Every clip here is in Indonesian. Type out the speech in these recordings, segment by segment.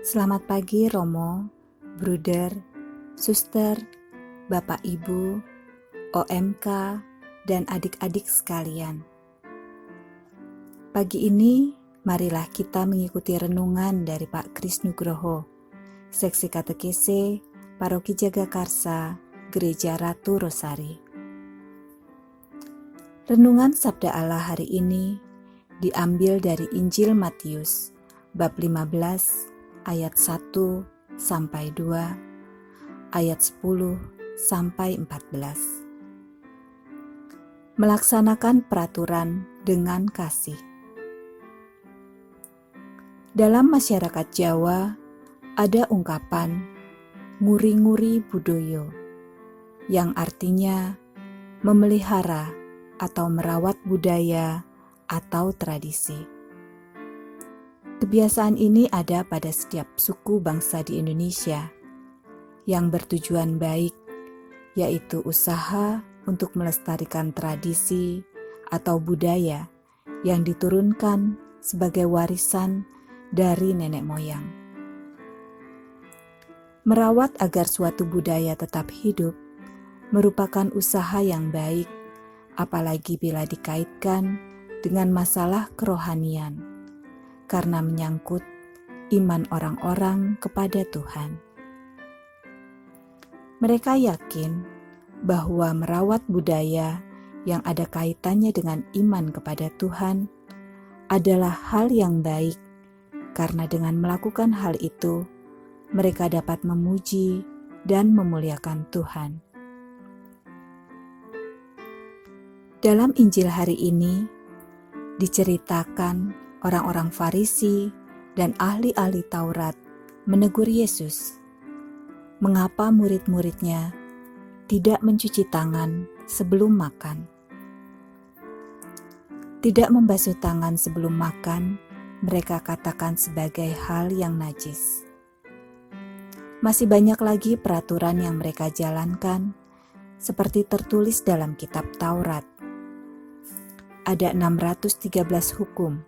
Selamat pagi Romo, Bruder, Suster, Bapak Ibu, OMK, dan adik-adik sekalian. Pagi ini, marilah kita mengikuti renungan dari Pak Kris Nugroho, Seksi Katekese, Paroki Jagakarsa, Gereja Ratu Rosari. Renungan Sabda Allah hari ini diambil dari Injil Matius, bab 15, ayat 1 sampai 2, ayat 10 sampai 14. Melaksanakan peraturan dengan kasih. Dalam masyarakat Jawa ada ungkapan nguri-nguri budoyo yang artinya memelihara atau merawat budaya atau tradisi. Kebiasaan ini ada pada setiap suku bangsa di Indonesia yang bertujuan baik, yaitu usaha untuk melestarikan tradisi atau budaya yang diturunkan sebagai warisan dari nenek moyang. Merawat agar suatu budaya tetap hidup merupakan usaha yang baik, apalagi bila dikaitkan dengan masalah kerohanian, karena menyangkut iman orang-orang kepada Tuhan. Mereka yakin bahwa merawat budaya yang ada kaitannya dengan iman kepada Tuhan adalah hal yang baik, karena dengan melakukan hal itu, mereka dapat memuji dan memuliakan Tuhan. Dalam Injil hari ini, diceritakan orang-orang Farisi dan ahli-ahli Taurat menegur Yesus, mengapa murid-muridnya tidak mencuci tangan sebelum makan. Tidak membasuh tangan sebelum makan, mereka katakan sebagai hal yang najis. Masih banyak lagi peraturan yang mereka jalankan, seperti tertulis dalam kitab Taurat. Ada 613 hukum.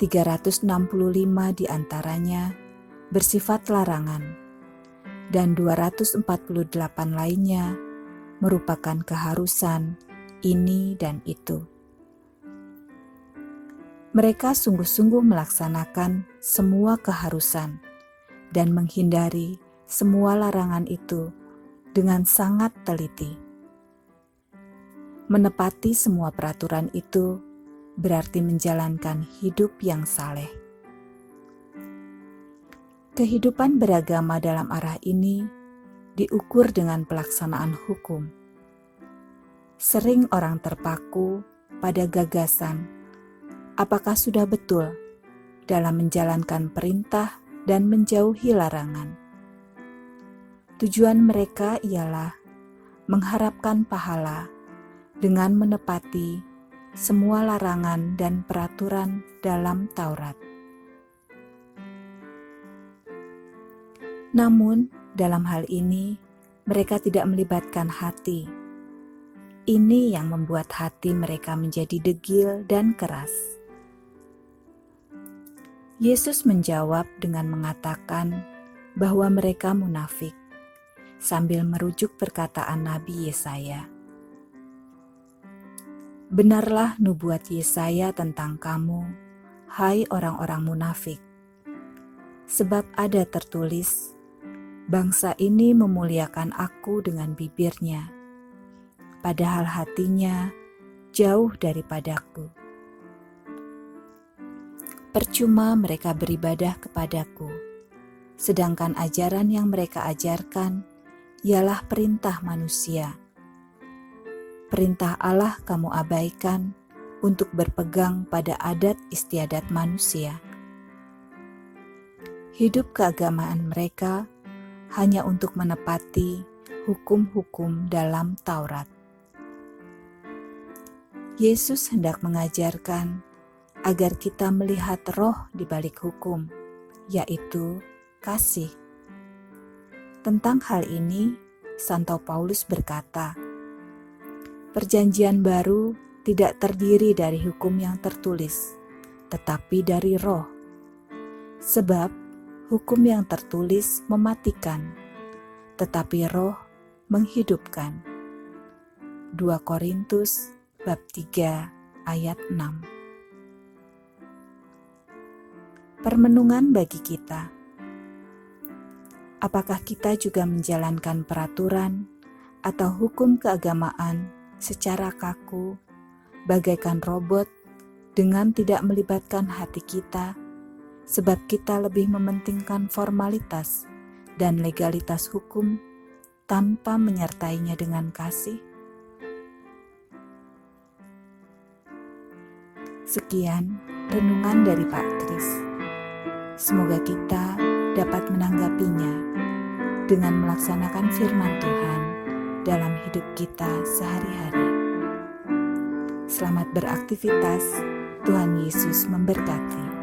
365 diantaranya bersifat larangan, dan 248 lainnya merupakan keharusan ini dan itu. Mereka sungguh-sungguh melaksanakan semua keharusan dan menghindari semua larangan itu dengan sangat teliti. Menepati semua peraturan itu berarti menjalankan hidup yang saleh. Kehidupan beragama dalam arah ini diukur dengan pelaksanaan hukum. Sering orang terpaku pada gagasan apakah sudah betul dalam menjalankan perintah dan menjauhi larangan. Tujuan mereka ialah mengharapkan pahala dengan menepati semua larangan dan peraturan dalam Taurat. Namun, dalam hal ini, mereka tidak melibatkan hati. Ini yang membuat hati mereka menjadi degil dan keras. Yesus menjawab dengan mengatakan bahwa mereka munafik, sambil merujuk perkataan Nabi Yesaya. Benarlah nubuat Yesaya tentang kamu, hai orang-orang munafik. Sebab ada tertulis, bangsa ini memuliakan aku dengan bibirnya, padahal hatinya jauh daripadaku. Percuma mereka beribadah kepadaku, sedangkan ajaran yang mereka ajarkan ialah perintah manusia. Perintah Allah kamu abaikan untuk berpegang pada adat istiadat manusia. Hidup keagamaan mereka hanya untuk menepati hukum-hukum dalam Taurat. Yesus hendak mengajarkan agar kita melihat roh di balik hukum, yaitu kasih. Tentang hal ini, Santo Paulus berkata, Perjanjian baru tidak terdiri dari hukum yang tertulis, tetapi dari roh. Sebab hukum yang tertulis mematikan, tetapi roh menghidupkan. 2 Korintus bab 3 ayat 6. Permenungan bagi kita. Apakah kita juga menjalankan peraturan atau hukum keagamaan secara kaku, bagaikan robot, dengan tidak melibatkan hati kita, sebab kita lebih mementingkan formalitas dan legalitas hukum tanpa menyertainya dengan kasih? Sekian renungan dari Pak Kris. Semoga kita dapat menanggapinya dengan melaksanakan firman Tuhan dalam hidup kita sehari-hari. Selamat beraktivitas. Tuhan Yesus memberkati.